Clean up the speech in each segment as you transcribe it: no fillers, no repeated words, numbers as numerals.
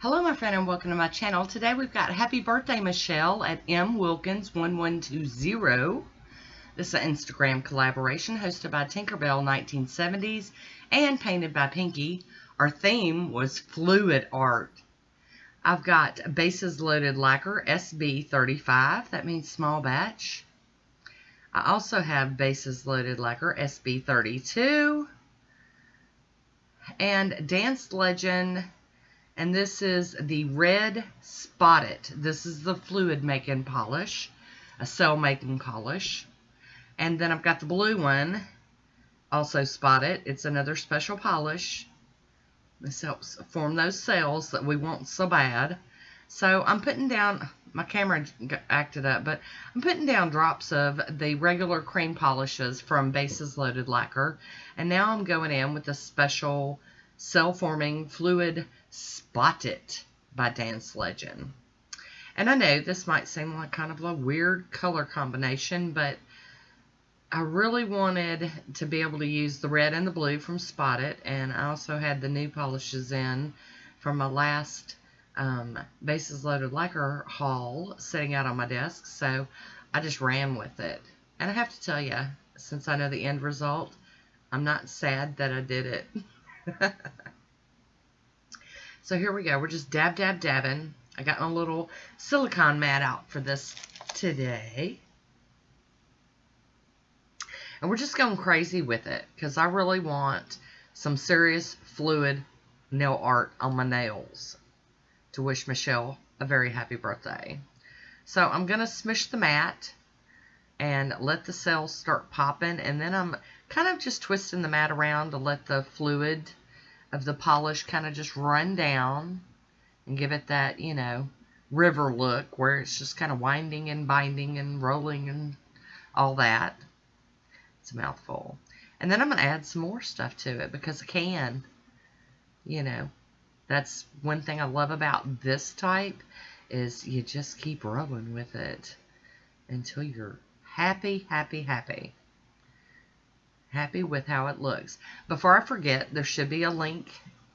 Hello, my friend, and welcome to my channel. Today we've got Happy Birthday, Michelle at mwilkins1120. This is an Instagram collaboration hosted by Tinkerbell 1970s and painted by Pinky. Our theme was fluid art. I've got Bases Loaded Lacquer SB35, that means small batch. I also have Bases Loaded Lacquer SB32 and Dance Legend. And this is the red spotted. This is the fluid making polish, a cell making polish. And then I've got the blue one, also spotted. It's another special polish. This helps form those cells that we want so bad. So I'm putting down, my camera acted up, but I'm putting down drops of the regular cream polishes from Bases Loaded Lacquer. And now I'm going in with the special cell forming fluid Spot It by Dance Legend. And I know this might seem like kind of a weird color combination, but I really wanted to be able to use the red and the blue from Spot It, and I also had the new polishes in from my last Bases Loaded Lacquer haul sitting out on my desk, so I just ran with it. And I have to tell you, since I know the end result, I'm not sad that I did it. So here we go. We're just dabbing. I got my little silicone mat out for this today. And we're just going crazy with it because I really want some serious fluid nail art on my nails to wish Michelle a very happy birthday. So I'm going to smush the mat and let the cells start popping. And then I'm kind of just twisting the mat around to let the fluid of the polish kind of just run down and give it that, you know, river look where it's just kind of winding and binding and rolling and all that. It's a mouthful. And then I'm going to add some more stuff to it because I can. You know, that's one thing I love about this type is you just keep rubbing with it until you're happy with how it looks. Before I forget, there should be a link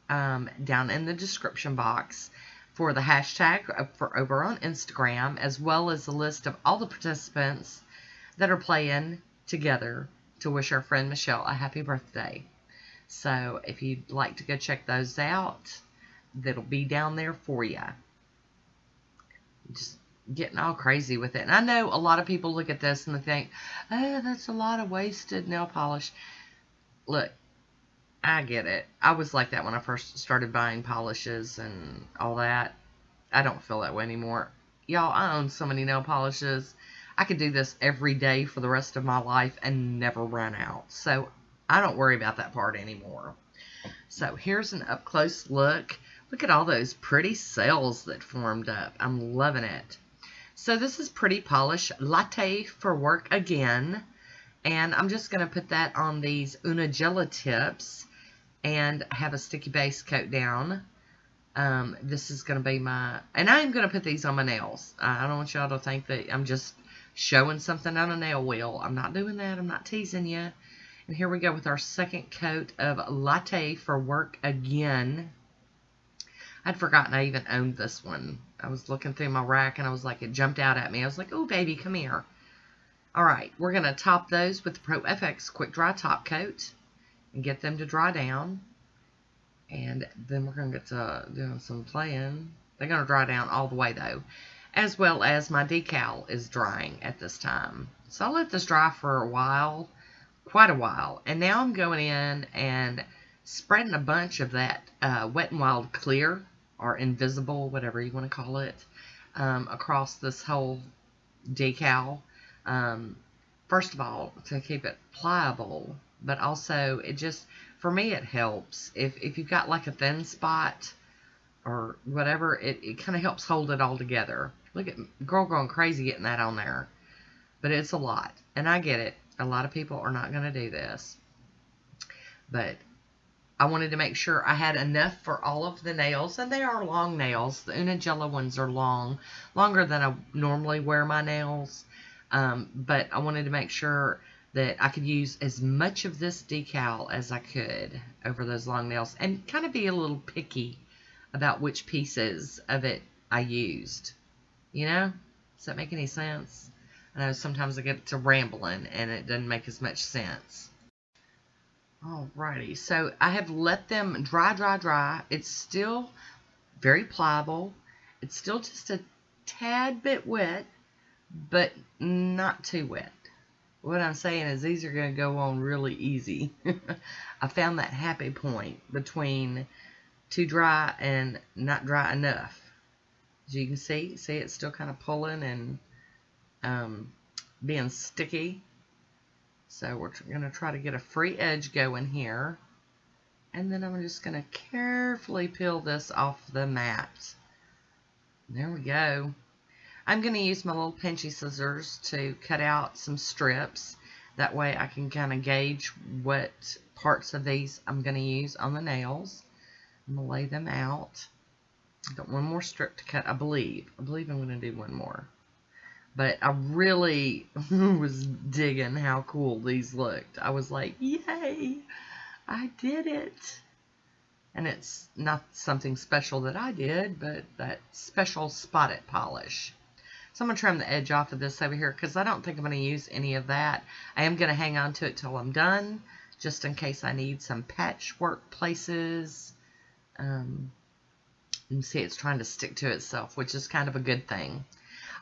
down in the description box for the hashtag for over on Instagram, as well as a list of all the participants that are playing together to wish our friend Michelle a happy birthday. So if you'd like to go check those out, that'll be down there for you. Just getting all crazy with it. And I know a lot of people look at this and they think, oh, that's a lot of wasted nail polish. Look, I get it. I was like that when I first started buying polishes and all that. I don't feel that way anymore. Y'all, I own so many nail polishes. I could do this every day for the rest of my life and never run out. So I don't worry about that part anymore. So here's an up close look. Look at all those pretty cells that formed up. I'm loving it. So this is Pretty Polish Latte for Work Again. And I'm just going to put that on these Unigella tips and have a sticky base coat down. This is going to be my... And I am going to put these on my nails. I don't want y'all to think that I'm just showing something on a nail wheel. I'm not doing that. I'm not teasing you. And here we go with our second coat of Latte for Work Again. I'd forgotten I even owned this one. I was looking through my rack and I was like, it jumped out at me. I was like, oh, baby, come here. All right, we're going to top those with the Pro FX Quick Dry Top Coat and get them to dry down. And then we're going to get to doing some playing. They're going to dry down all the way, though, as well as my decal is drying at this time. So I'll let this dry for a while, quite a while. And now I'm going in and spreading a bunch of that Wet n Wild Clear, or Invisible, whatever you want to call it, across this whole decal. First of all, to keep it pliable, but also it just, for me, it helps. If you've got like a thin spot or whatever, it kind of helps hold it all together. Look at girl going crazy getting that on there. But it's a lot. And I get it. A lot of people are not going to do this. But I wanted to make sure I had enough for all of the nails, and they are long nails. The Unigella ones are longer than I normally wear my nails, but I wanted to make sure that I could use as much of this decal as I could over those long nails and kind of be a little picky about which pieces of it I used. You know? Does that make any sense? I know sometimes I get to rambling and it doesn't make as much sense. Alrighty, so I have let them dry. It's still very pliable. It's still just a tad bit wet, but not too wet. What I'm saying is these are going to go on really easy. I found that happy point between too dry and not dry enough. As you can see it's still kind of pulling and being sticky. So we're going to try to get a free edge going here. And then I'm just going to carefully peel this off the mat. There we go. I'm going to use my little pinchy scissors to cut out some strips. That way I can kind of gauge what parts of these I'm going to use on the nails. I'm going to lay them out. I've got one more strip to cut, I believe. I'm going to do one more. But I really was digging how cool these looked. I was like, yay, I did it. And it's not something special that I did, but that special spotted polish. So I'm going to trim the edge off of this over here because I don't think I'm going to use any of that. I am going to hang on to it till I'm done, just in case I need some patchwork places. You can see it's trying to stick to itself, which is kind of a good thing.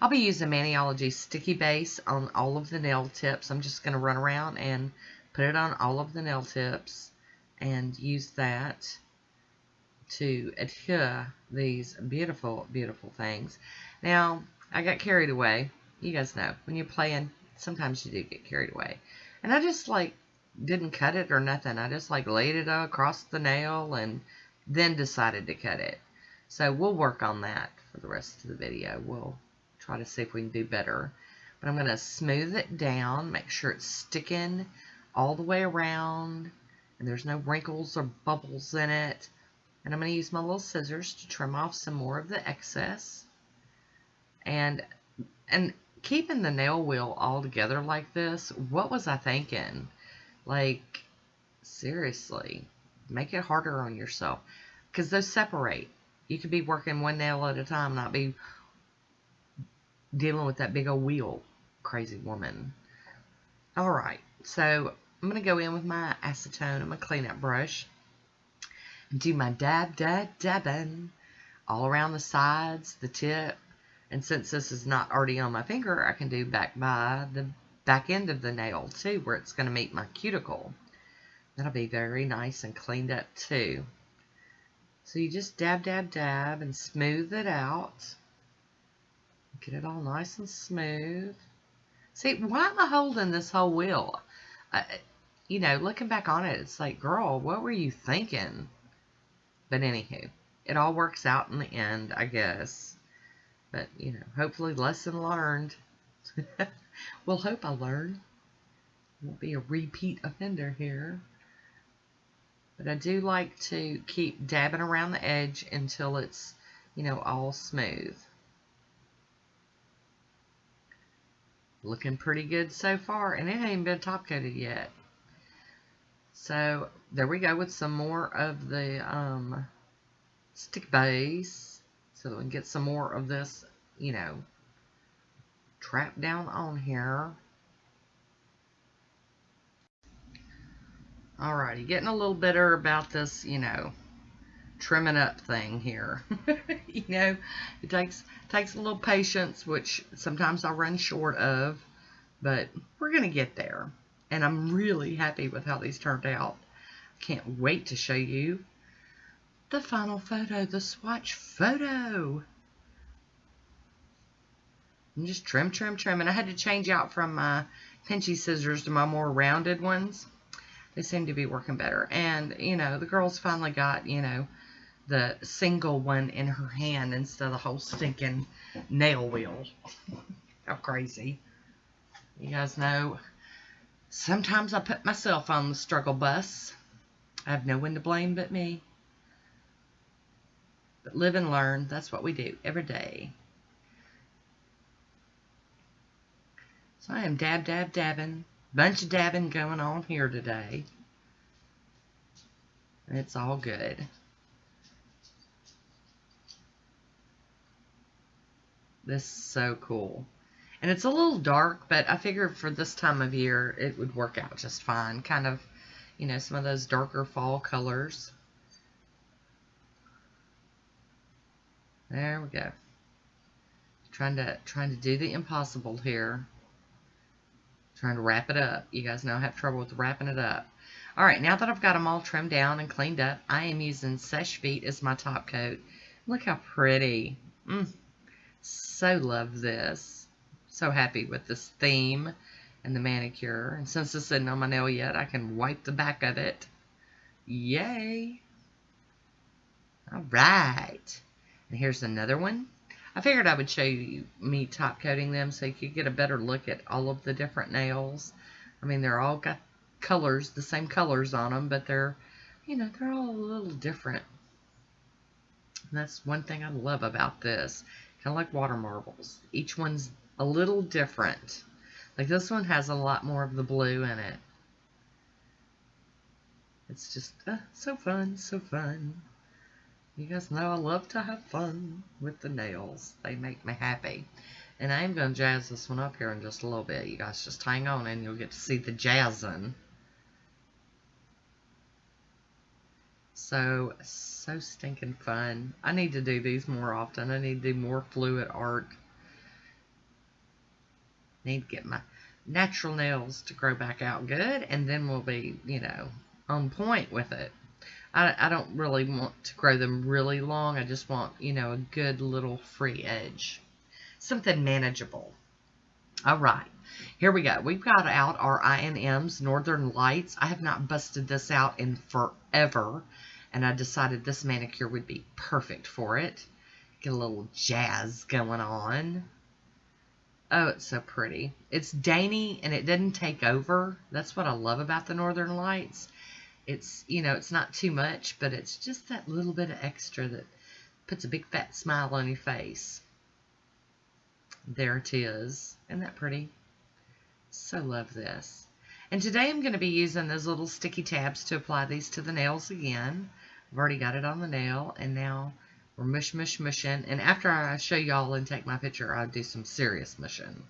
I'll be using Maniology Sticky Base on all of the nail tips. I'm just going to run around and put it on all of the nail tips and use that to adhere these beautiful, beautiful things. Now, I got carried away. You guys know, when you're playing, sometimes you do get carried away. And I just, like, didn't cut it or nothing. I just, like, laid it across the nail and then decided to cut it. So we'll work on that for the rest of the video. We'll try to see if we can do better. But I'm going to smooth it down, make sure it's sticking all the way around, and there's no wrinkles or bubbles in it. And I'm going to use my little scissors to trim off some more of the excess. And keeping the nail wheel all together like this, what was I thinking? Like, seriously, make it harder on yourself. Because those separate. You could be working one nail at a time, not be dealing with that big old wheel, crazy woman. Alright, so I'm going to go in with my acetone and my cleanup brush and do my dabbing all around the sides, the tip, and since this is not already on my finger, I can do back by the back end of the nail too, where it's going to meet my cuticle. That'll be very nice and cleaned up too. So you just dab and smooth it out. Get it all nice and smooth. See, why am I holding this whole wheel? You know, looking back on it, it's like, girl, what were you thinking? But anywho, it all works out in the end, I guess. But, you know, hopefully lesson learned. Well, hope I learned. Won't be a repeat offender here. But I do like to keep dabbing around the edge until it's, you know, all smooth. Looking pretty good so far, and it ain't even been top coated yet. So there we go with some more of the stick base, so that we can get some more of this, you know, trapped down on here. Alrighty, getting a little bitter about this, you know, trimming up thing here. You know, it takes a little patience, which sometimes I run short of, but we're gonna get there. And I'm really happy with how these turned out. Can't wait to show you the final photo, the swatch photo. And just trim. And I had to change out from my pinchy scissors to my more rounded ones. They seem to be working better. And, you know, the girl's finally got, you know, the single one in her hand instead of the whole stinking nail wheel. How crazy. You guys know, sometimes I put myself on the struggle bus. I have no one to blame but me. But live and learn, that's what we do every day. So I am dabbing. Bunch of dabbing going on here today. And it's all good. This is so cool. And it's a little dark, but I figured for this time of year it would work out just fine. Kind of, some of those darker fall colors. There we go. Trying to do the impossible here. Trying to wrap it up. You guys know I have trouble with wrapping it up. All right, now that I've got them all trimmed down and cleaned up, I am using Seche Vite as my top coat. Look how pretty. So love this. So happy with this theme and the manicure. And since it's isn't on my nail yet, I can wipe the back of it. Yay. All right. And here's another one. I figured I would show you me top coating them so you could get a better look at all of the different nails. I mean, they're all got colors, the same colors on them, but they're all a little different. And that's one thing I love about this. Kind of like water marbles. Each one's a little different. Like this one has a lot more of the blue in it. It's just so fun, so fun. You guys know I love to have fun with the nails. They make me happy. And I am going to jazz this one up here in just a little bit. You guys just hang on and you'll get to see the jazzing. So stinking fun. I need to do these more often. I need to do more fluid art. Need to get my natural nails to grow back out good. And then we'll be, on point with it. I don't really want to grow them really long. I just want, a good little free edge. Something manageable. All right. Here we go. We've got out our I&M's Northern Lights. I have not busted this out in forever. And I decided this manicure would be perfect for it. Get a little jazz going on. Oh, it's so pretty. It's dainty and it didn't take over. That's what I love about the Northern Lights. It's, it's not too much, but it's just that little bit of extra that puts a big fat smile on your face. There it is. Isn't that pretty? So love this. And today I'm going to be using those little sticky tabs to apply these to the nails again. I've already got it on the nail, and now we're mushing. And after I show y'all and take my picture, I'll do some serious mushing.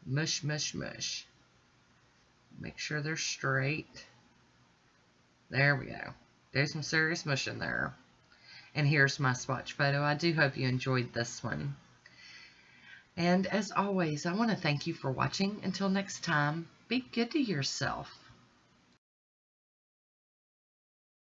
Mush. Make sure they're straight. There we go. There's some serious mushing there. And here's my swatch photo. I do hope you enjoyed this one. And as always, I want to thank you for watching. Until next time, be good to yourself.